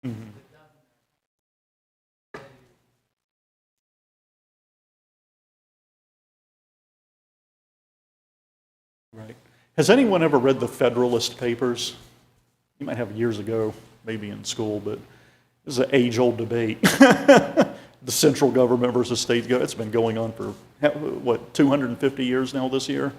Mhm. Right. Has anyone ever read the Federalist Papers? You might have years ago, maybe in school, but this is an age-old debate. The central government versus state government. It's been going on for, what, 250 years now this year?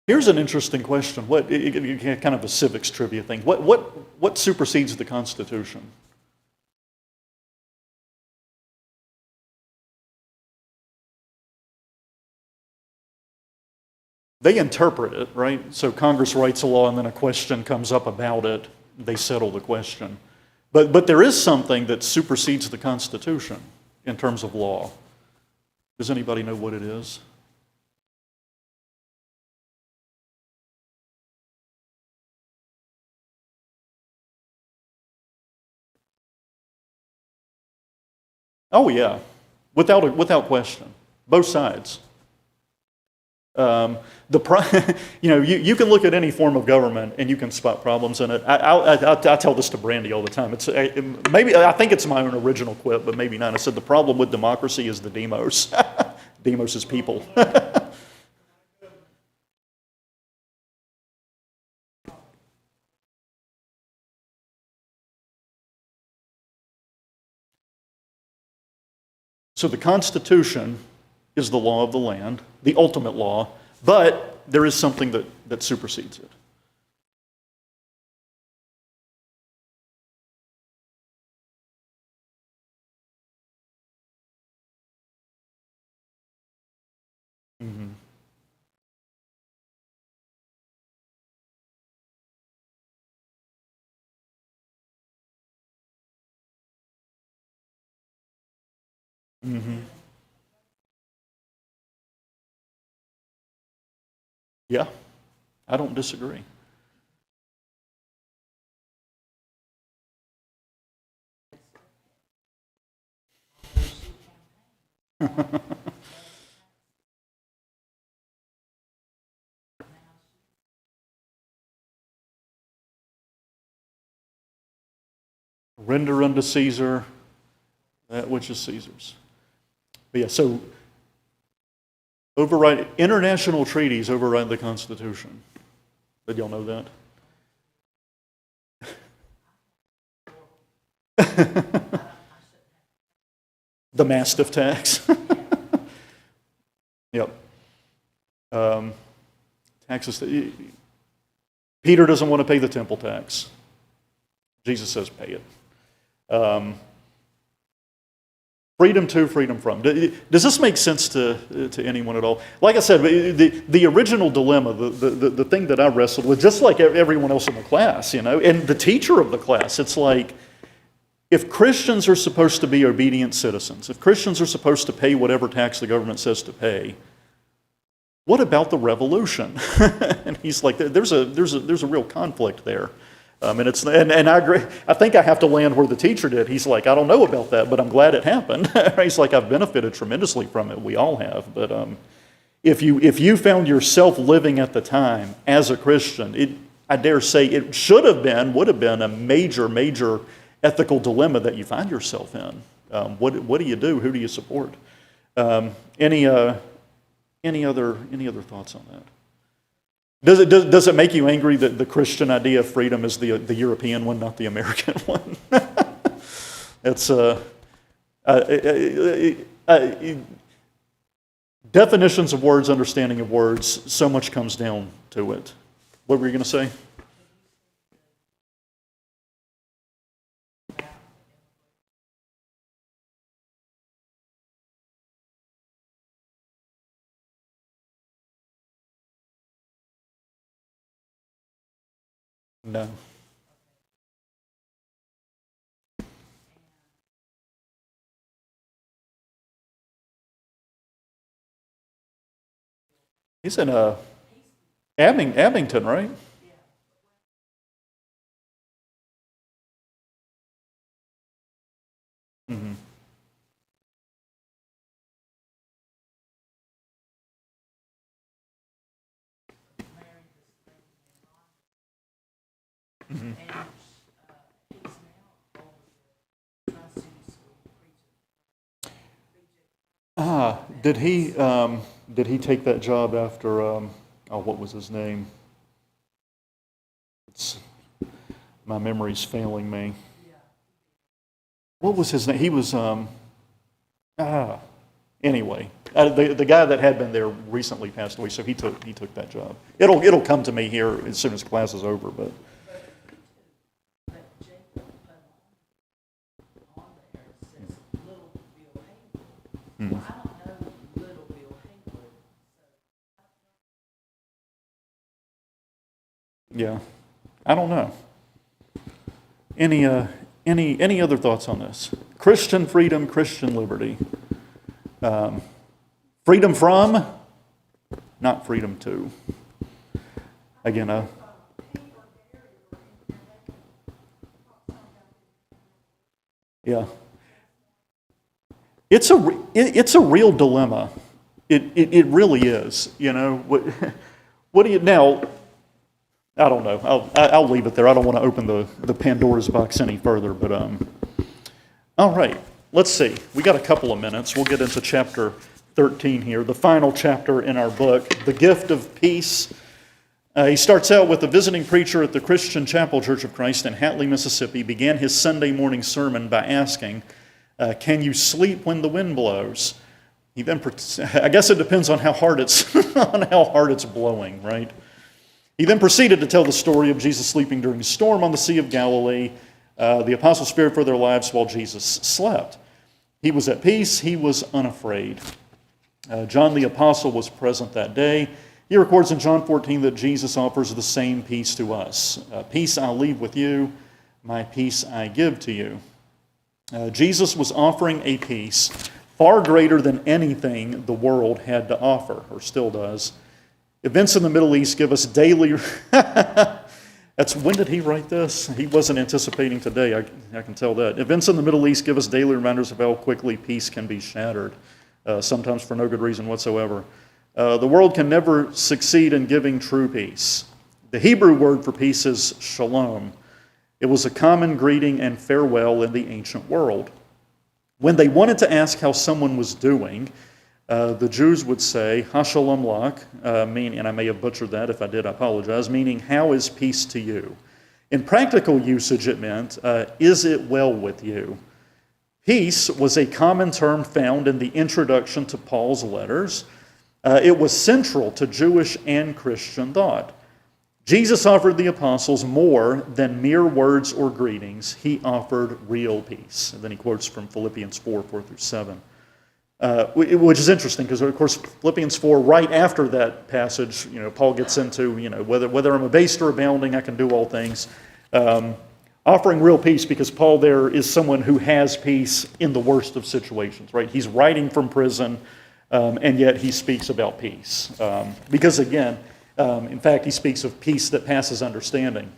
Here's an interesting question. Kind of a civics trivia thing. What supersedes the Constitution? They interpret it, right? So Congress writes a law and then a question comes up about it. They settle the question. But there is something that supersedes the Constitution in terms of law. Does anybody know what it is? Oh yeah, without question, both sides. You can look at any form of government and you can spot problems in it. I tell this to Brandy all the time. Maybe I think it's my own original quip, but maybe not. I said the problem with democracy is the demos. Demos is people. So the Constitution is the law of the land, the ultimate law, but there is something that supersedes it. Mm-hmm. Mm-hmm. Yeah, I don't disagree. Render unto Caesar that which is Caesar's. But yeah, so override international treaties override the Constitution. Did y'all know that? The Mastiff tax. Yep. Taxes. Peter doesn't want to pay the temple tax. Jesus says pay it. Freedom to, freedom from. Does this make sense to anyone at all? Like I said, the original dilemma, the thing that I wrestled with, just like everyone else in the class, and the teacher of the class, it's like, if Christians are supposed to be obedient citizens, if Christians are supposed to pay whatever tax the government says to pay, what about the revolution? And he's like, there's a real conflict there. And I agree. I think I have to land where the teacher did. He's like, I don't know about that, but I'm glad it happened. He's like, I've benefited tremendously from it. We all have. But if you found yourself living at the time as a Christian, I dare say it would have been a major ethical dilemma that you find yourself in. What do you do? Who do you support? Any other thoughts on that? Does it make you angry that the Christian idea of freedom is the European one, not the American one? It's definitions of words, understanding of words. So much comes down to it. What were you going to say? No. He's in Abington, right? Mhm. Mhm. Did he take that job after what was his name? It's, my memory's failing me. What was his name? He was anyway. The guy that had been there recently passed away, so he took that job. It'll come to me here as soon as class is over, but. Hmm. Yeah, I don't know. Any other thoughts on this? Christian freedom, Christian liberty. Freedom from, not freedom to. Again, yeah. It's a real dilemma. It really is. You know what do you now? I don't know. I'll leave it there. I don't want to open the Pandora's box any further. But all right. Let's see. We got a couple of minutes. We'll get into chapter 13 here, the final chapter in our book, The Gift of Peace. He starts out with a visiting preacher at the Christian Chapel Church of Christ in Hatley, Mississippi, began his Sunday morning sermon by asking, can you sleep when the wind blows? He then, I guess it depends on how hard it's on how hard it's blowing, right? He then proceeded to tell the story of Jesus sleeping during a storm on the Sea of Galilee. The apostles feared for their lives while Jesus slept. He was at peace. He was unafraid. John the apostle was present that day. He records in John 14 that Jesus offers the same peace to us. Peace I leave with you, my peace I give to you. Jesus was offering a peace far greater than anything the world had to offer, or still does. Events in the Middle East give us daily... When did he write this? He wasn't anticipating today, I can tell that. Events in the Middle East give us daily reminders of how quickly peace can be shattered, sometimes for no good reason whatsoever. The world can never succeed in giving true peace. The Hebrew word for peace is shalom. It was a common greeting and farewell in the ancient world. When they wanted to ask how someone was doing, the Jews would say, "Hashalom lak," meaning, and I may have butchered that. If I did, I apologize, meaning, how is peace to you? In practical usage, it meant, is it well with you? Peace was a common term found in the introduction to Paul's letters. It was central to Jewish and Christian thought. Jesus offered the apostles more than mere words or greetings. He offered real peace. And then he quotes from Philippians 4:4-7. Which is interesting because, of course, Philippians 4, right after that passage, Paul gets into, whether I'm abased or abounding, I can do all things. Offering real peace because Paul there is someone who has peace in the worst of situations, right? He's writing from prison, and yet he speaks about peace. Because, again, in fact, he speaks of peace that passes understanding.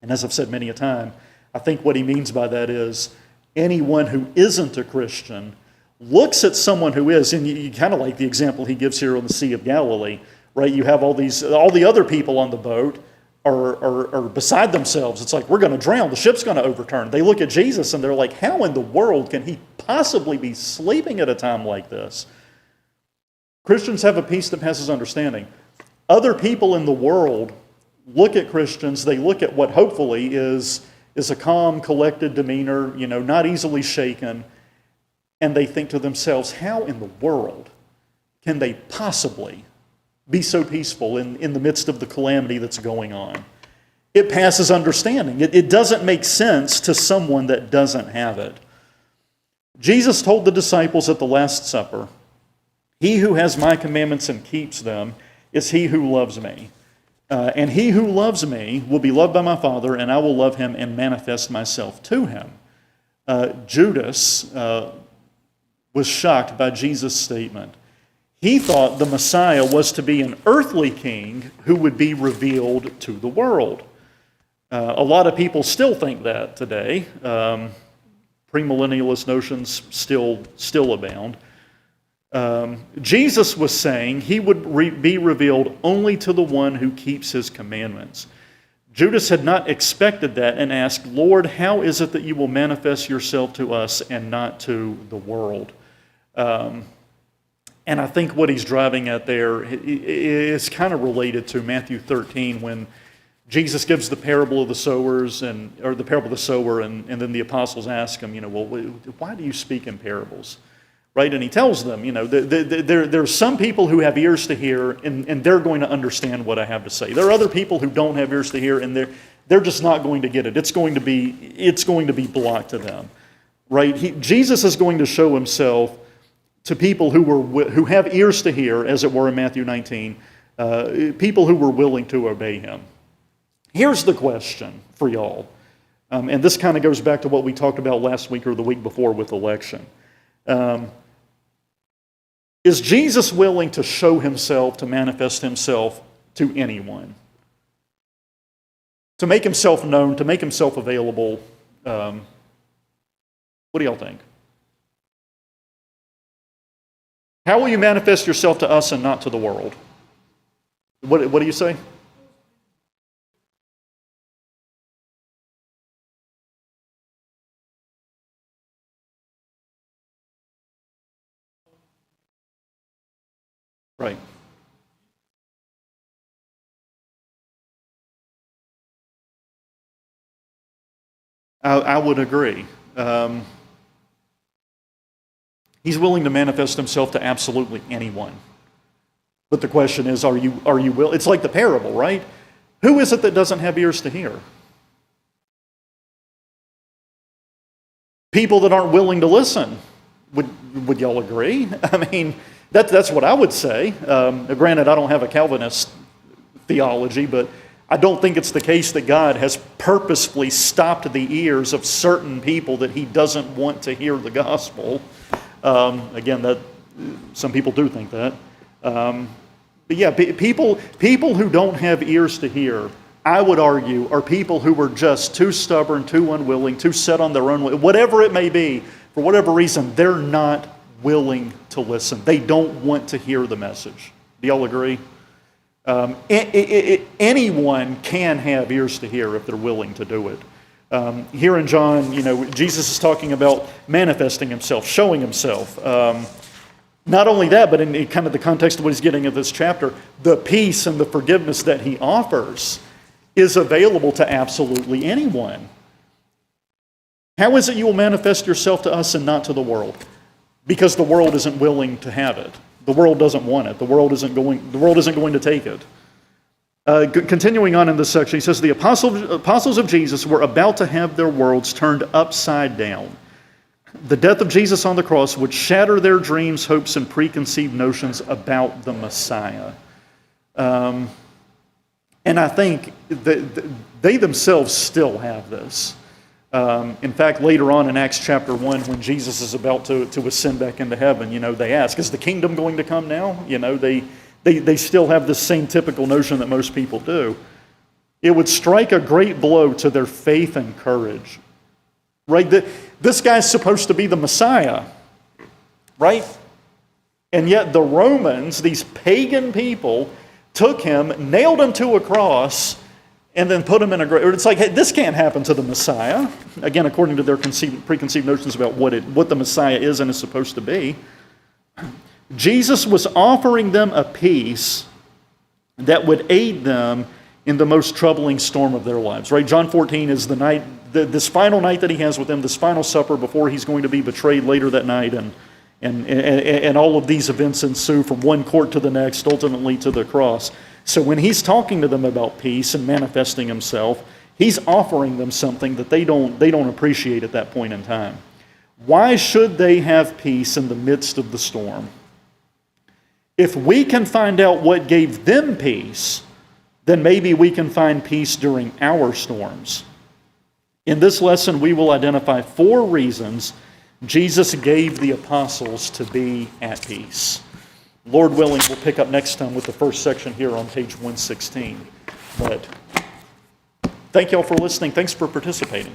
And as I've said many a time, I think what he means by that is anyone who isn't a Christian looks at someone who is, and you kind of like the example he gives here on the Sea of Galilee, right? You have all the other people on the boat are beside themselves. It's like, we're going to drown, the ship's going to overturn. They look at Jesus and they're like, how in the world can he possibly be sleeping at a time like this? Christians have a peace that passes understanding. Other people in the world look at Christians, they look at what hopefully is a calm, collected demeanor, not easily shaken, and they think to themselves, how in the world can they possibly be so peaceful in the midst of the calamity that's going on? It passes understanding. It doesn't make sense to someone that doesn't have it. Jesus told the disciples at the Last Supper, "He who has my commandments and keeps them is he who loves me. And he who loves me will be loved by my Father, and I will love him and manifest myself to him." Judas was shocked by Jesus' statement. He thought the Messiah was to be an earthly king who would be revealed to the world. A lot of people still think that today. Premillennialist notions still abound. Jesus was saying he would be revealed only to the one who keeps his commandments. Judas had not expected that and asked, Lord, how is it that you will manifest yourself to us and not to the world? And I think what he's driving at there is kind of related to Matthew 13 when Jesus gives the parable of the sowers, or the parable of the sower, and then the apostles ask him, well, why do you speak in parables? Right? And he tells them, there are some people who have ears to hear, and they're going to understand what I have to say. There are other people who don't have ears to hear, and they're just not going to get it. It's going to be blocked to them. Right? Jesus is going to show himself to people who have ears to hear, as it were in Matthew 19, people who were willing to obey him. Here's the question for y'all, and this kind of goes back to what we talked about last week or the week before with election. Is Jesus willing to show himself, to manifest himself to anyone? To make himself known, to make himself available? What do y'all think? How will you manifest yourself to us and not to the world? What do you say? Right. I would agree. He's willing to manifest himself to absolutely anyone. But the question is, are you willing? It's like the parable, right? Who is it that doesn't have ears to hear? People that aren't willing to listen. Would y'all agree? I mean, that's what I would say. Granted, I don't have a Calvinist theology, but I don't think it's the case that God has purposefully stopped the ears of certain people that he doesn't want to hear the gospel. Again, that some people do think that. But yeah, people who don't have ears to hear, I would argue, are people who were just too stubborn, too unwilling, too set on their own way, whatever it may be. For whatever reason, they're not willing to listen. They don't want to hear the message. Do y'all agree? Anyone can have ears to hear if they're willing to do it. Here in John, Jesus is talking about manifesting himself, showing himself. Not only that, but in kind of the context of what he's getting in this chapter, the peace and the forgiveness that he offers is available to absolutely anyone. How is it you will manifest yourself to us and not to the world? Because the world isn't willing to have it. The world doesn't want it. The world isn't going to take it. Continuing on in this section, he says, the apostles of Jesus were about to have their worlds turned upside down. The death of Jesus on the cross would shatter their dreams, hopes, and preconceived notions about the Messiah. And I think that they themselves still have this. In fact, later on in Acts chapter 1, when Jesus is about to ascend back into heaven, they ask, is the kingdom going to come now? They still have the same typical notion that most people do. It would strike a great blow to their faith and courage. Right? This guy's supposed to be the Messiah. Right? And yet the Romans, these pagan people, took him, nailed him to a cross, and then put him in a grave. It's like, hey, this can't happen to the Messiah. Again, according to their preconceived notions about what the Messiah is and is supposed to be. Jesus was offering them a peace that would aid them in the most troubling storm of their lives. Right? John 14 is the night, this final night that he has with them, this final supper before he's going to be betrayed later that night, and all of these events ensue from one court to the next, ultimately to the cross. So when he's talking to them about peace and manifesting himself, he's offering them something that they don't appreciate at that point in time. Why should they have peace in the midst of the storm? If we can find out what gave them peace, then maybe we can find peace during our storms. In this lesson, we will identify 4 reasons Jesus gave the apostles to be at peace. Lord willing, we'll pick up next time with the first section here on page 116. But thank you all for listening. Thanks for participating.